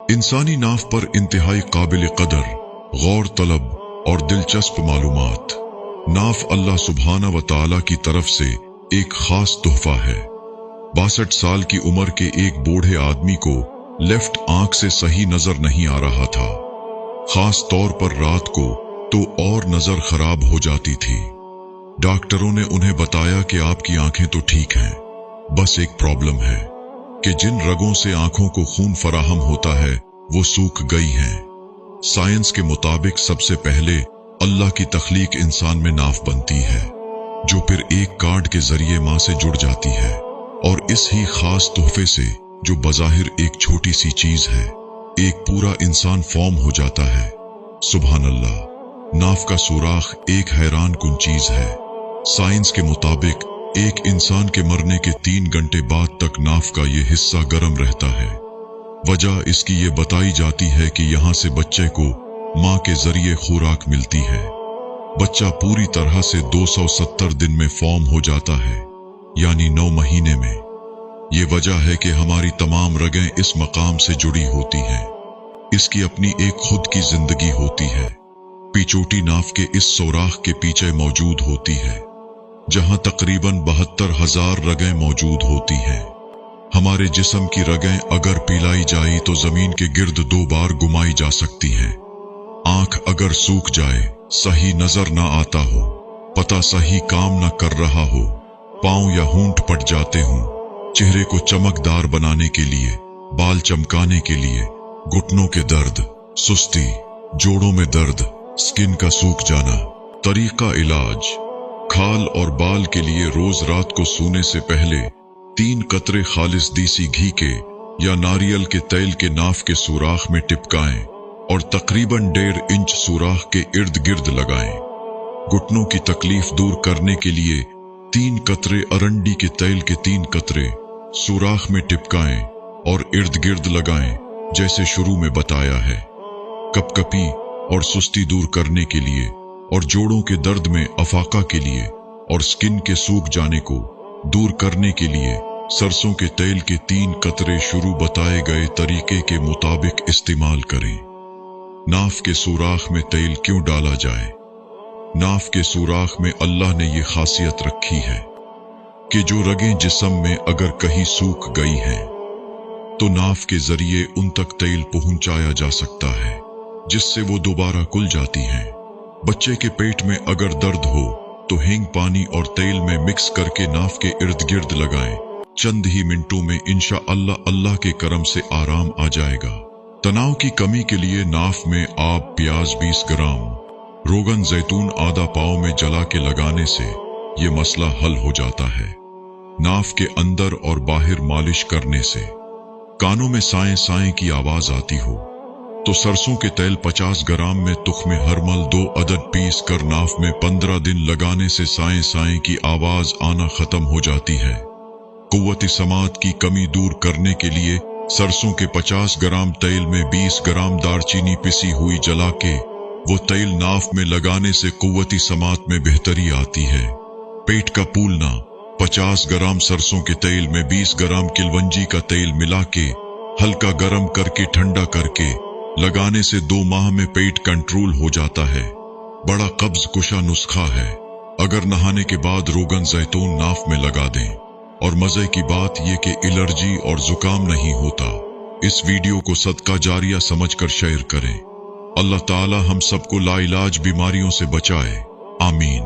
इंसानी नाफ पर इंतहाई काबिल कदर, गौर तलब और दिलचस्प मालूमात। नाफ अल्लाह सुब्हाना व तआला की तरफ से एक खास तोहफा है। 62 साल की उम्र के एक बूढ़े आदमी को लेफ्ट आंख से सही नजर नहीं आ रहा था। खास तौर पर रात को तो और नजर खराब हो जाती थी। डॉक्टरों ने उन्हें बताया कि आपकी आंखें तो ठीक हैं, बस एक प्रॉब्लम है कि जिन रगों से आंखों को खून फराहम होता है वो सूख गई हैं। साइंस के मुताबिक सबसे पहले अल्लाह की तख्लीक इंसान में नाफ बनती है, जो फिर एक कार्ड के जरिए मां से जुड़ जाती है, और इस ही खास तोहफे से, जो बज़ाहिर एक छोटी सी चीज है, एक पूरा इंसान फॉर्म हो जाता है। सुभान अल्लाह। नाफ का सुराख एक हैरान कुन चीज है। साइंस के मुताबिक एक इंसान के मरने के 3 घंटे बाद तक नाफ का ये हिस्सा गर्म रहता है। वजह इसकी ये बताई जाती है कि यहाँ से बच्चे को माँ के जरिए खुराक मिलती है। बच्चा पूरी तरह से 270 दिन में फॉर्म हो जाता है, यानी 9 महीने में। ये वजह है कि हमारी तमाम रगें इस मकाम से जुड़ी होती हैं। इसकी अपनी एक खुद की जिंदगी होती है। पिचोटी नाफ के इस सुराख के पीछे मौजूद होती है, जहां तकरीबन 72,000 रगें मौजूद होती हैं। हमारे जिस्म की रगें अगर पिलाई जाए तो जमीन के गिर्द 2 बार घुमाई जा सकती हैं। आंख अगर सूख जाए, सही नजर ना आता हो, पता सही काम ना कर रहा हो, पांव या होंठ पट जाते हों, चेहरे को चमकदार बनाने के लिए, बाल चमकाने के लिए, घुटनों के दर्द, सुस्ती, जोड़ों में दर्द, स्किन का सूख जाना। तरीका इलाज: खाल और बाल के लिए रोज रात को सोने से पहले 3 कतरे खालिस देसी घी के या नारियल के तेल के नाफ के सुराख में टिपकाएं और तकरीबन 1.5 इंच सुराख के इर्द गिर्द लगाएं। घुटनों की तकलीफ दूर करने के लिए 3 कतरे अरंडी के तेल के 3 कतरे सुराख में टिपकाएं और इर्द गिर्द लगाएं, जैसे शुरू में बताया है। कपकपी और सुस्ती दूर करने के लिए और जोड़ों के दर्द में अफाका के लिए और स्किन के सूख जाने को दूर करने के लिए सरसों के तेल के 3 कतरे शुरू बताए गए तरीके के मुताबिक इस्तेमाल करें। नाफ के सुराख में तेल क्यों डाला जाए? नाफ के सुराख में अल्लाह ने ये खासियत रखी है कि जो रगें जिस्म में अगर कहीं सूख गई हैं, तो नाफ के जरिए उन तक तेल पहुंचाया जा सकता है, जिससे वो दोबारा खुल जाती हैं। बच्चे के पेट में अगर दर्द हो तो हींग पानी और तेल में मिक्स करके नाफ के इर्द गिर्द लगाएं। चंद ही मिनटों में इंशाअल्लाह अल्लाह के करम से आराम आ जाएगा। तनाव की कमी के लिए नाफ में आप प्याज 20 ग्राम, रोगन जैतून आधा पाव में जला के लगाने से ये मसला हल हो जाता है। नाफ के अंदर और बाहर मालिश करने से कानों में साएं साएं की आवाज आती हो तो सरसों के तेल 50 ग्राम में तुख्मे हरमल 2 अदद पीस कर नाफ में 15 दिन लगाने से साएं साएं की आवाज आना खत्म हो जाती है। कुव्वत समात की कमी दूर करने के लिए सरसों के 50 ग्राम तेल में 20 ग्राम दालचीनी पिसी हुई जला के वो तेल नाफ में लगाने से कुव्वत समात में बेहतरी आती है। पेट का फूलना: 50 ग्राम सरसों के तेल में 20 ग्राम किलवंजी का तेल मिला के हल्का गर्म करके ठंडा करके लगाने से 2 माह में पेट कंट्रोल हो जाता है। बड़ा कब्ज कुशा नुस्खा है। अगर नहाने के बाद रोगन जैतून नाफ में लगा दें, और मजे की बात यह कि एलर्जी और जुकाम नहीं होता। इस वीडियो को सदका जारिया समझकर शेयर करें। अल्लाह ताला हम सबको लाइलाज बीमारियों से बचाए। आमीन।